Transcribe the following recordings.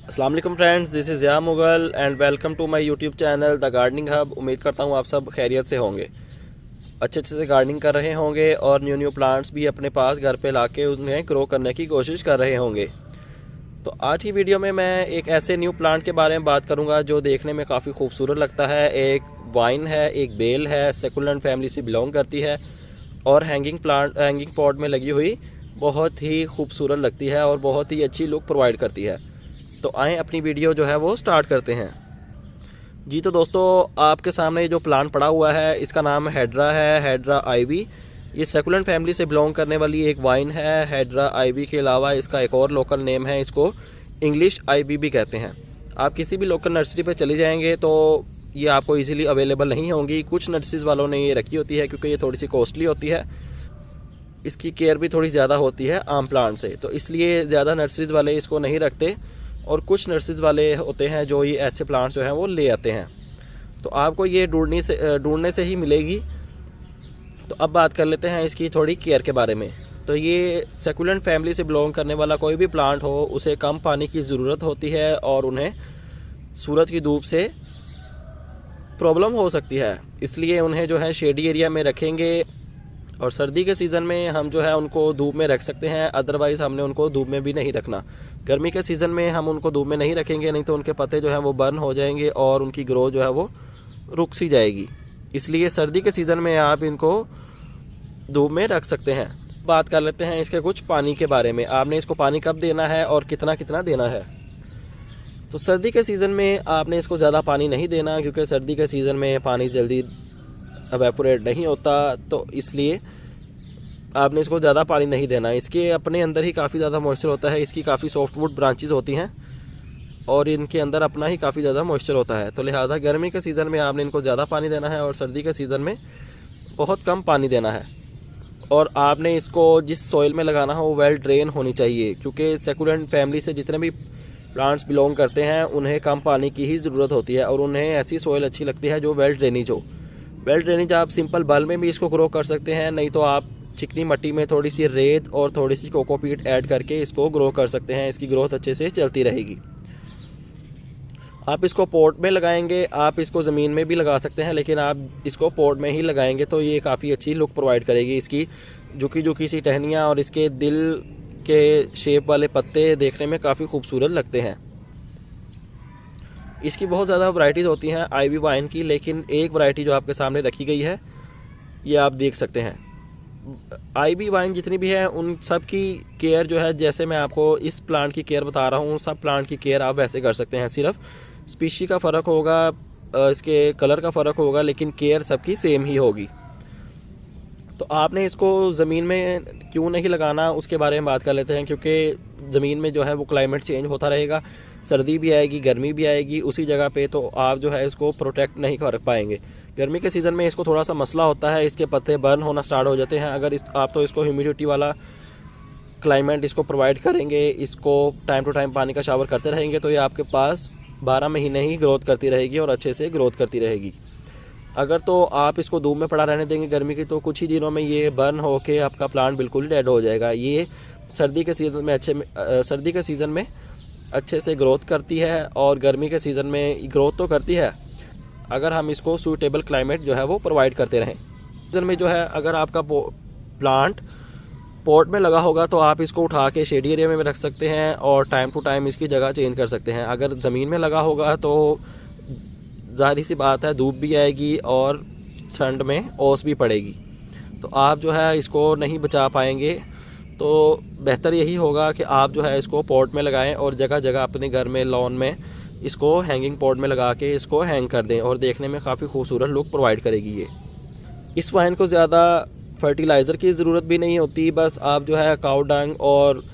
अस्सलाम वालेकुम friends, this is या Mughal and welcome to my YouTube channel the gardening hub. उम्मीद करता हूँ आप सब खैरियत से होंगे, अच्छे से गार्डनिंग कर रहे होंगे और न्यू प्लांट्स भी अपने पास घर पे लाके उन्हें ग्रो करने की कोशिश कर रहे होंगे। तो आज की वीडियो में मैं एक ऐसे न्यू प्लांट के बारे में बात करूँगा जो देखने में काफ़ी खूबसूरत लगता है। एक वाइन है, एक बेल है, सेकुलेंट फैमिली से बिलोंग करती है और हैंगिंग पॉट में लगी हुई बहुत ही खूबसूरत लगती है और बहुत ही अच्छी लुक प्रोवाइड करती है। तो आए अपनी वीडियो जो है वो स्टार्ट करते हैं। जी तो दोस्तों, आपके सामने जो प्लांट पड़ा हुआ है इसका नाम हेड्रा है, हेड्रा आईवी। ये सेकुलेंट फैमिली से बिलोंग करने वाली एक वाइन है। हेड्रा आईवी के अलावा इसका एक और लोकल नेम है, इसको इंग्लिश आईवी भी कहते हैं। आप किसी भी लोकल नर्सरी पे चले जाएंगे तो ये आपको इजीली अवेलेबल नहीं होंगी। कुछ नर्सरीज वालों ने ये रखी होती है क्योंकि ये थोड़ी सी कॉस्टली होती है, इसकी केयर भी थोड़ी ज़्यादा होती है आम प्लांट से, तो इसलिए ज़्यादा नर्सरीज वाले इसको नहीं रखते और कुछ नर्सरीज वाले होते हैं जो ये ऐसे प्लांट्स जो हैं वो ले आते हैं। तो आपको ये ढूंढने से ही मिलेगी। तो अब बात कर लेते हैं इसकी थोड़ी केयर के बारे में। तो ये सेकुलेंट फैमिली से बिलोंग करने वाला कोई भी प्लांट हो उसे कम पानी की ज़रूरत होती है और उन्हें सूरज की धूप से प्रॉब्लम हो सकती है, इसलिए उन्हें जो है शेडी एरिया में रखेंगे। और सर्दी के सीज़न में हम जो है उनको धूप में रख सकते हैं, अदरवाइज़ हमने उनको धूप में भी नहीं रखना। गर्मी के सीज़न में हम उनको धूप में नहीं रखेंगे, नहीं तो उनके पत्ते जो हैं वो बर्न हो जाएंगे और उनकी ग्रोथ जो है वो रुक सी जाएगी। इसलिए सर्दी के सीज़न में आप इनको धूप में रख सकते हैं। बात कर लेते हैं इसके कुछ पानी के बारे में। आपने इसको पानी कब देना है और कितना कितना देना है। तो सर्दी के सीज़न में आपने इसको ज़्यादा पानी नहीं देना क्योंकि सर्दी के सीज़न में पानी जल्दी एवेपोरेट नहीं होता, तो इसलिए आपने इसको ज़्यादा पानी नहीं देना। इसके अपने अंदर ही काफ़ी ज़्यादा मॉइस्चर होता है, इसकी काफ़ी सॉफ्टवुड ब्रांचेस होती हैं और इनके अंदर अपना ही काफ़ी ज़्यादा मॉइस्चर होता है। तो लिहाजा गर्मी के सीज़न में आपने इनको ज़्यादा पानी देना है और सर्दी के सीज़न में बहुत कम पानी देना है। और आपने इसको जिस सॉइल में लगाना हो वो वेल ड्रेन होनी चाहिए, क्योंकि सेकुलेंट फैमिली से जितने भी प्लांट्स बिलोंग करते हैं उन्हें कम पानी की ही ज़रूरत होती है और उन्हें ऐसी सॉइल अच्छी लगती है जो वेल ड्रेनेज हो। वेल ड्रेनेज आप सिंपल बल में भी इसको ग्रो कर सकते हैं, नहीं तो आप चिकनी मिट्टी में थोड़ी सी रेत और थोड़ी सी कोकोपीट ऐड करके इसको ग्रो कर सकते हैं। इसकी ग्रोथ अच्छे से चलती रहेगी। आप इसको पॉट में लगाएंगे, आप इसको ज़मीन में भी लगा सकते हैं, लेकिन आप इसको पॉट में ही लगाएंगे तो ये काफ़ी अच्छी लुक प्रोवाइड करेगी। इसकी झुकी सी टहनियाँ और इसके दिल के शेप वाले पत्ते देखने में काफ़ी खूबसूरत लगते हैं। इसकी बहुत ज़्यादा वैरायटीज़ होती हैं आईवी वाइन की, लेकिन एक वैरायटी जो आपके सामने रखी गई है ये आप देख सकते हैं। आईवी वाइन जितनी भी है उन सब की केयर जो है, जैसे मैं आपको इस प्लांट की केयर बता रहा हूँ, सब प्लांट की केयर आप वैसे कर सकते हैं। सिर्फ स्पीशी का फ़र्क होगा, इसके कलर का फ़र्क होगा, लेकिन केयर सबकी सेम ही होगी। तो आपने इसको ज़मीन में क्यों नहीं लगाना उसके बारे में बात कर लेते हैं, क्योंकि ज़मीन में जो है वो क्लाइमेट चेंज होता रहेगा, सर्दी भी आएगी गर्मी भी आएगी उसी जगह पे, तो आप जो है इसको प्रोटेक्ट नहीं कर पाएंगे। गर्मी के सीज़न में इसको थोड़ा सा मसला होता है, इसके पत्ते बर्न होना स्टार्ट हो जाते हैं। अगर आप तो इसको ह्यूमिडिटी वाला क्लाइमेट इसको प्रोवाइड करेंगे, इसको टाइम टू टाइम पानी का शावर करते रहेंगे, तो ये आपके पास 12 महीने ही ग्रोथ करती रहेगी और अच्छे से ग्रोथ करती रहेगी। अगर तो आप इसको धूप में पड़ा रहने देंगे गर्मी की, तो कुछ ही दिनों में ये बर्न होके आपका प्लांट बिल्कुल डेड हो जाएगा। ये सर्दी के सीज़न में अच्छे से ग्रोथ करती है और गर्मी के सीज़न में ग्रोथ तो करती है, अगर हम इसको सूटेबल क्लाइमेट जो है वो प्रोवाइड करते रहें। सीज़न में जो है अगर आपका प्लांट पॉट में लगा होगा तो आप इसको उठा के शेडी एरिया में रख सकते हैं और टाइम टू टाइम इसकी जगह चेंज कर सकते हैं। अगर ज़मीन में लगा होगा तो ज़ाहिर सी बात है धूप भी आएगी और ठंड में ओस भी पड़ेगी, तो आप जो है इसको नहीं बचा पाएंगे। तो बेहतर यही होगा कि आप जो है इसको पॉट में लगाएं और जगह जगह अपने घर में लॉन में इसको हैंगिंग पॉट में लगा के इसको हैंग कर दें और देखने में काफ़ी खूबसूरत लुक प्रोवाइड करेगी ये। इस वाइन को ज़्यादा फर्टिलाइज़र की ज़रूरत भी नहीं होती, बस आप जो है काऊ डंग और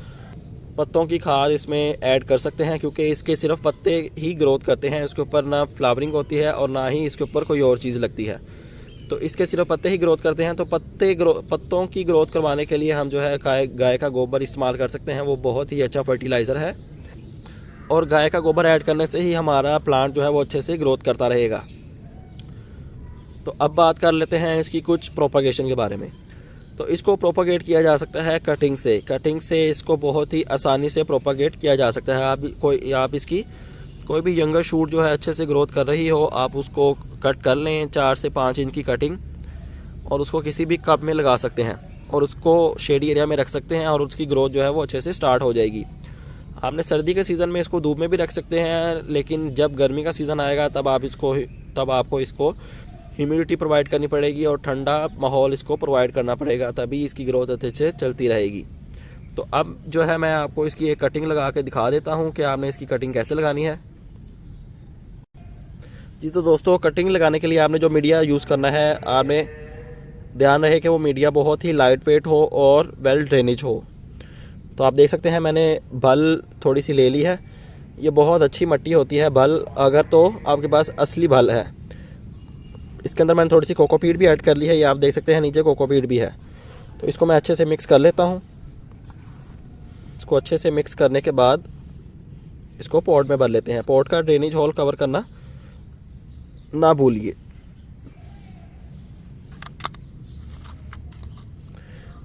पत्तों की खाद इसमें ऐड कर सकते हैं, क्योंकि इसके सिर्फ पत्ते ही ग्रोथ करते हैं, इसके ऊपर ना फ्लावरिंग होती है और ना ही इसके ऊपर कोई और चीज़ लगती है। तो इसके सिर्फ पत्ते ही ग्रोथ करते हैं, तो पत्तों की ग्रोथ करवाने के लिए हम जो है गाय का गोबर इस्तेमाल कर सकते हैं। वो बहुत ही अच्छा फर्टिलाइज़र है और गाय का गोबर ऐड करने से ही हमारा प्लांट जो है वो अच्छे से ग्रोथ करता रहेगा। तो अब बात कर लेते हैं इसकी कुछ प्रोपागेशन के बारे में। तो तो इसको प्रोपागेट किया जा सकता है कटिंग से। कटिंग से इसको बहुत ही आसानी से प्रोपागेट किया जा सकता है। आप इसकी कोई भी यंगर शूट जो है अच्छे से ग्रोथ कर रही हो, आप उसको कट कर लें 4 से 5 इंच की कटिंग, और उसको किसी भी कप में लगा सकते हैं और उसको शेडी एरिया में रख सकते हैं और उसकी ग्रोथ जो है वो अच्छे से स्टार्ट हो जाएगी। आपने सर्दी के सीज़न में इसको धूप में भी रख सकते हैं, लेकिन जब गर्मी का सीज़न आएगा तब आपको इसको ह्यूमिडिटी प्रोवाइड करनी पड़ेगी और ठंडा माहौल इसको प्रोवाइड करना पड़ेगा, तभी इसकी ग्रोथ अच्छे से चलती रहेगी। तो अब जो है मैं आपको इसकी एक कटिंग लगा के दिखा देता हूँ कि आपने इसकी कटिंग कैसे लगानी है। जी तो दोस्तों, कटिंग लगाने के लिए आपने जो मीडिया यूज़ करना है, आपने ध्यान रहे कि वो मीडिया बहुत ही लाइट वेट हो और वेल ड्रेनेज हो। तो आप देख सकते हैं मैंने भल थोड़ी सी ले ली है। ये बहुत अच्छी मिट्टी होती है भल, अगर तो आपके पास असली भल है। इसके अंदर मैंने थोड़ी सी कोकोपीट भी ऐड कर ली है, ये आप देख सकते हैं नीचे कोकोपीट भी है। तो इसको मैं अच्छे से मिक्स कर लेता हूँ। इसको अच्छे से मिक्स करने के बाद इसको पॉट में भर लेते हैं। पॉट का ड्रेनेज होल कवर करना ना भूलिए।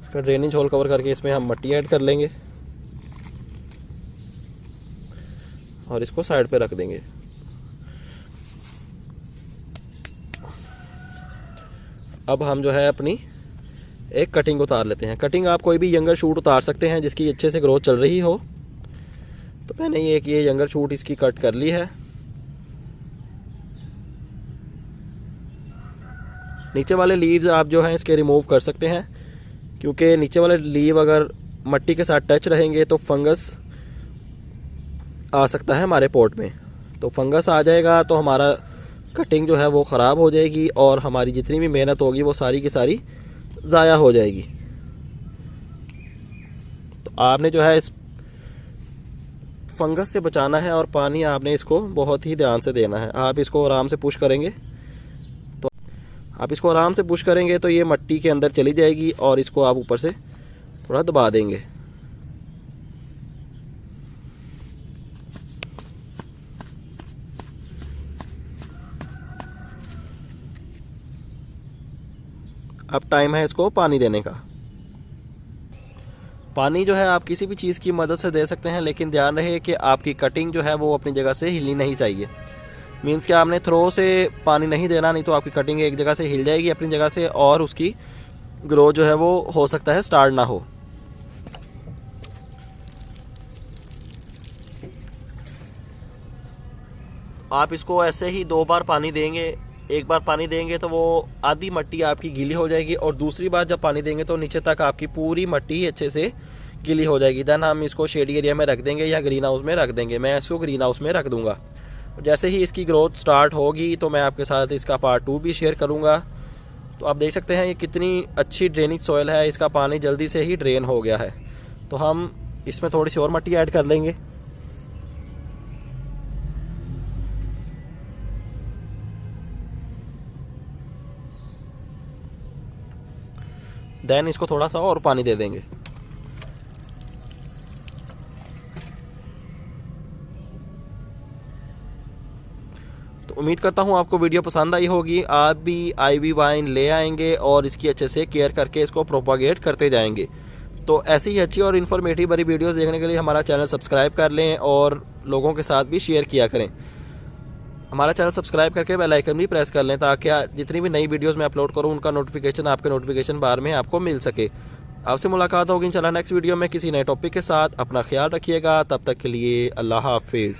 इसका ड्रेनेज होल कवर करके इसमें हम मिट्टी ऐड कर लेंगे और इसको साइड पे रख देंगे। अब हम जो है अपनी एक कटिंग उतार लेते हैं। कटिंग आप कोई भी यंगर शूट उतार सकते हैं जिसकी अच्छे से ग्रोथ चल रही हो। तो मैंने ये यंगर शूट इसकी कट कर ली है। नीचे वाले लीव्स आप जो हैं इसके रिमूव कर सकते हैं, क्योंकि नीचे वाले लीव अगर मिट्टी के साथ टच रहेंगे तो फंगस आ सकता है हमारे पॉट में। तो फंगस आ जाएगा तो हमारा कटिंग जो है वो ख़राब हो जाएगी और हमारी जितनी भी मेहनत होगी वो सारी की सारी ज़ाया हो जाएगी। तो आपने जो है इस फंगस से बचाना है और पानी आपने इसको बहुत ही ध्यान से देना है। आप इसको आराम से पुश करेंगे तो ये मिट्टी के अंदर चली जाएगी और इसको आप ऊपर से थोड़ा दबा देंगे। अब टाइम है इसको पानी देने का। पानी जो है आप किसी भी चीज़ की मदद से दे सकते हैं, लेकिन ध्यान रहे कि आपकी कटिंग जो है वो अपनी जगह से हिलनी नहीं चाहिए। मीन्स कि आपने थ्रो से पानी नहीं देना, नहीं तो आपकी कटिंग एक जगह से हिल जाएगी अपनी जगह से और उसकी ग्रो जो है वो हो सकता है स्टार्ट ना हो। आप इसको ऐसे ही 2 बार पानी देंगे। एक बार पानी देंगे तो वो आधी मिट्टी आपकी गीली हो जाएगी और दूसरी बार जब पानी देंगे तो नीचे तक आपकी पूरी मिट्टी अच्छे से गीली हो जाएगी। देन हम इसको शेडी एरिया में रख देंगे या ग्रीन हाउस में रख देंगे। मैं इसको ग्रीन हाउस में रख दूंगा। जैसे ही इसकी ग्रोथ स्टार्ट होगी तो मैं आपके साथ इसका पार्ट 2 भी शेयर करूंगा। तो आप देख सकते हैं ये कितनी अच्छी ड्रेनिंग सॉइल है, इसका पानी जल्दी से ही ड्रेन हो गया है। तो हम इसमें थोड़ी सी और मिट्टी ऐड कर लेंगे। देन इसको थोड़ा सा और पानी दे देंगे। तो उम्मीद करता हूँ आपको वीडियो पसंद आई होगी। आप भी आईवी वाइन ले आएंगे और इसकी अच्छे से केयर करके इसको प्रोपागेट करते जाएंगे। तो ऐसी ही अच्छी और इन्फॉर्मेटिव बड़ी वीडियोस देखने के लिए हमारा चैनल सब्सक्राइब कर लें और लोगों के साथ भी शेयर किया करें। हमारा चैनल सब्सक्राइब करके बेल आइकन भी प्रेस कर लें ताकि जितनी भी नई वीडियोस मैं अपलोड करूं उनका नोटिफिकेशन आपके नोटिफिकेशन बार में आपको मिल सके। आपसे मुलाकात होगी इंशाल्लाह नेक्स्ट वीडियो में किसी नए टॉपिक के साथ। अपना ख्याल रखिएगा, तब तक के लिए अल्लाह हाफिज़।